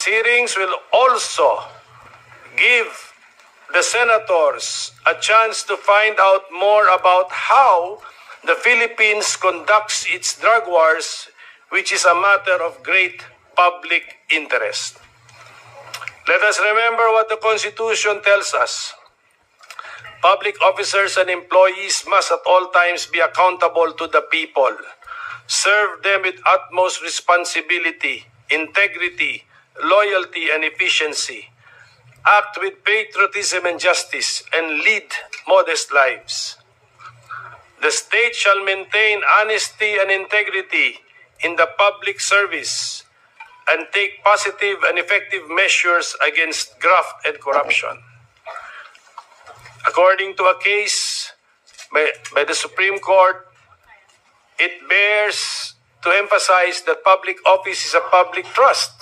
hearings will also give the senators a chance to find out more about how the Philippines conducts its drug wars, which is a matter of great public interest. Let us remember what the Constitution tells us. Public officers and employees must at all times be accountable to the people. Serve them with utmost responsibility, integrity, loyalty, and efficiency. Act with patriotism and justice, and lead modest lives. The state shall maintain honesty and integrity in the public service and take positive and effective measures against graft and corruption. According to a case by the Supreme Court, it bears to emphasize that public office is a public trust.